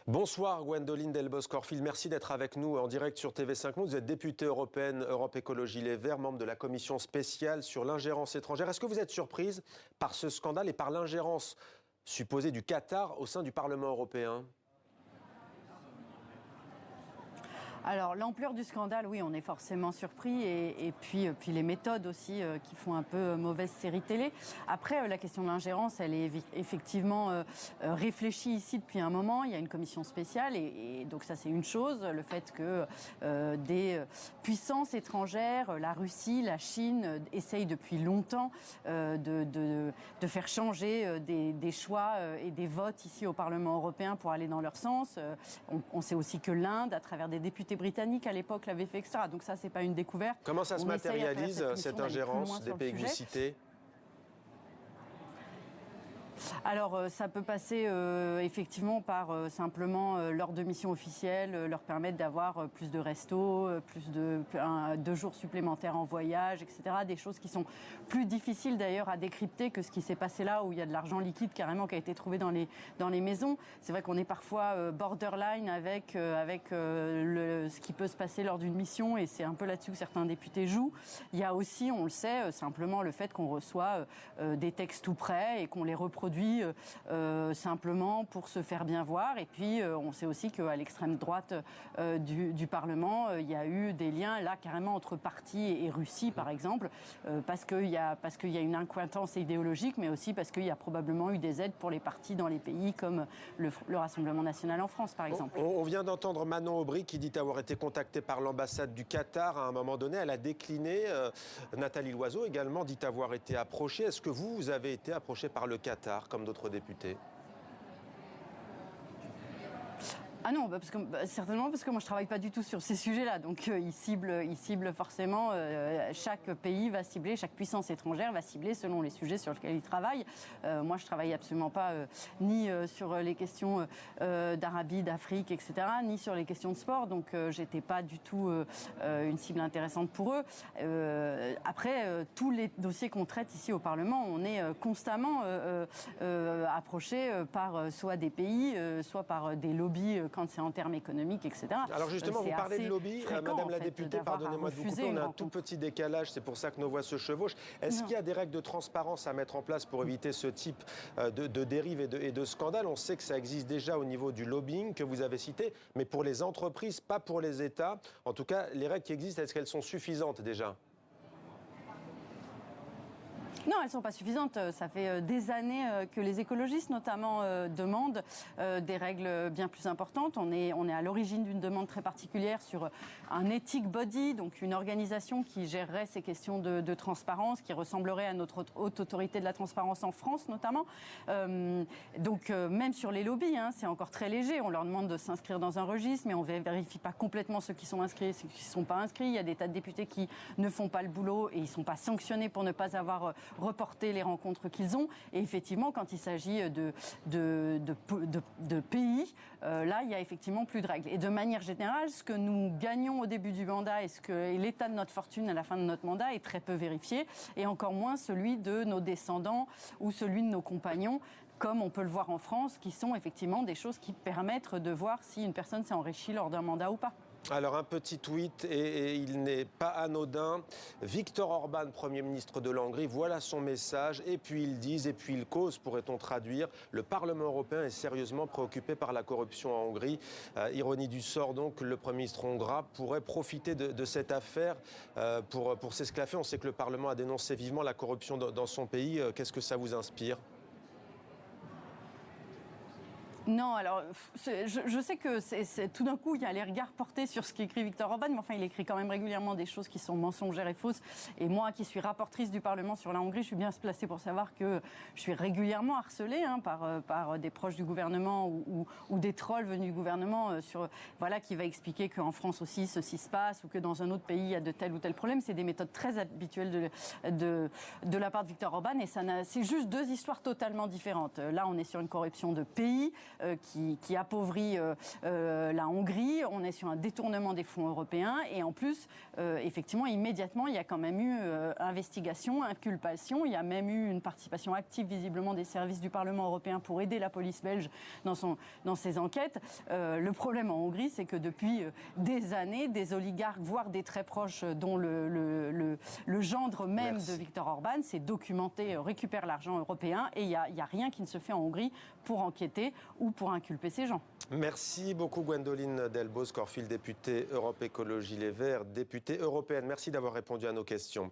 Bonsoir Gwendoline Delbos-Corfield, merci d'être avec nous en direct sur TV5 Monde. Vous êtes députée européenne Europe Écologie Les Verts, membre de la commission spéciale sur l'ingérence étrangère. Est-ce que vous êtes surprise par ce scandale et par l'ingérence supposée du Qatar au sein du Parlement européen ? Alors, l'ampleur du scandale, oui, on est forcément surpris. Et puis les méthodes aussi qui font un peu mauvaise série télé. Après, la question de l'ingérence, elle est effectivement réfléchie ici depuis un moment. Il y a une commission spéciale et donc ça, c'est une chose. Le fait que des puissances étrangères, la Russie, la Chine, essayent depuis longtemps de faire changer des choix et des votes ici au Parlement européen pour aller dans leur sens. On sait aussi que l'Inde, à travers des députés britanniques à l'époque, l'avait fait, etc. Donc ça, c'est pas une découverte. Comment ça se matérialise, cette ingérence des pays que vous citez ? Alors, ça peut passer effectivement par simplement lors de missions officielles, leur permettre d'avoir plus de restos, plus de 2 jours supplémentaires en voyage, etc. Des choses qui sont plus difficiles d'ailleurs à décrypter que ce qui s'est passé là, où il y a de l'argent liquide carrément qui a été trouvé dans les maisons. C'est vrai qu'on est parfois borderline avec ce qui peut se passer lors d'une mission, et c'est un peu là-dessus que certains députés jouent. Il y a aussi, on le sait, simplement le fait qu'on reçoit des textes tout prêts et qu'on les reproduit simplement pour se faire bien voir. Et puis on sait aussi qu'à l'extrême droite du Parlement, il y a eu des liens là carrément entre partis et Russie par exemple, parce qu'il y a une accointance idéologique, mais aussi parce qu'il y a probablement eu des aides pour les partis dans les pays comme le Rassemblement national en France par exemple. On vient d'entendre Manon Aubry qui dit avoir été contactée par l'ambassade du Qatar à un moment donné. Elle a décliné. Nathalie Loiseau également dit avoir été approchée. Est-ce que vous avez été approché par le Qatar comme d'autres députés ? Ah non, certainement parce que moi je travaille pas du tout sur ces sujets-là. Donc ils ciblent forcément, chaque pays va cibler, chaque puissance étrangère va cibler selon les sujets sur lesquels ils travaillent. Moi je travaille absolument pas ni sur les questions d'Arabie, d'Afrique, etc., ni sur les questions de sport. Donc j'étais pas du tout une cible intéressante pour eux. Après, tous les dossiers qu'on traite ici au Parlement, on est constamment approché par soit des pays, soit par des lobbies quand c'est en termes économiques, etc. Alors justement, vous parlez de lobby, Madame la députée, pardonnez-moi de vous couper, on a un tout rencontre. petit décalage, c'est pour ça que nos voix se chevauchent. Est-ce qu'il y a des règles de transparence à mettre en place pour éviter ce type de dérive et de scandale ? On sait que ça existe déjà au niveau du lobbying que vous avez cité, mais pour les entreprises, pas pour les États. En tout cas, les règles qui existent, est-ce qu'elles sont suffisantes déjà ? Non, elles ne sont pas suffisantes. Ça fait des années que les écologistes, notamment, demandent des règles bien plus importantes. On est à l'origine d'une demande très particulière sur un ethic body, donc une organisation qui gérerait ces questions de transparence, qui ressemblerait à notre haute autorité de la transparence en France, notamment. Donc, même sur les lobbies, c'est encore très léger. On leur demande de s'inscrire dans un registre, mais on ne vérifie pas complètement ceux qui sont inscrits et ceux qui ne sont pas inscrits. Il y a des tas de députés qui ne font pas le boulot et ils ne sont pas sanctionnés pour ne pas avoir reporter les rencontres qu'ils ont. Et effectivement, quand il s'agit de pays, là, il y a effectivement plus de règles. Et de manière générale, ce que nous gagnons au début du mandat et l'état de notre fortune à la fin de notre mandat est très peu vérifié, et encore moins celui de nos descendants ou celui de nos compagnons, comme on peut le voir en France, qui sont effectivement des choses qui permettent de voir si une personne s'est enrichie lors d'un mandat ou pas. Alors un petit tweet, et il n'est pas anodin. Viktor Orban, Premier ministre de la Hongrie, voilà son message. Et puis ils disent, et puis ils causent, pourrait-on traduire. Le Parlement européen est sérieusement préoccupé par la corruption en Hongrie. Ironie du sort donc, le Premier ministre hongrois pourrait profiter de cette affaire pour s'esclaffer. On sait que le Parlement a dénoncé vivement la corruption dans son pays. Qu'est-ce que ça vous inspire ? Non, alors, je sais que tout d'un coup, il y a les regards portés sur ce qu'écrit Viktor Orban, mais enfin, il écrit quand même régulièrement des choses qui sont mensongères et fausses. Et moi, qui suis rapportrice du Parlement sur la Hongrie, je suis bien placée pour savoir que je suis régulièrement harcelée par des proches du gouvernement ou des trolls venus du gouvernement qui va expliquer qu'en France aussi, ceci se passe, ou que dans un autre pays, il y a de tel ou tel problème. C'est des méthodes très habituelles de la part de Viktor Orban, et c'est juste 2 histoires totalement différentes. Là, on est sur une corruption de pays. qui appauvrit la Hongrie. On est sur un détournement des fonds européens et en plus, effectivement, immédiatement, il y a quand même eu investigation, inculpation. Il y a même eu une participation active, visiblement, des services du Parlement européen pour aider la police belge dans ses enquêtes. Le problème en Hongrie, c'est que depuis des années, des oligarques, voire des très proches, dont le gendre même de Viktor Orban, s'est documenté, récupère l'argent européen et il n'y a rien qui ne se fait en Hongrie pour enquêter ou pour inculper ces gens. Merci beaucoup Gwendoline Delbos-Corfield, députée Europe Écologie Les Verts, députée européenne. Merci d'avoir répondu à nos questions.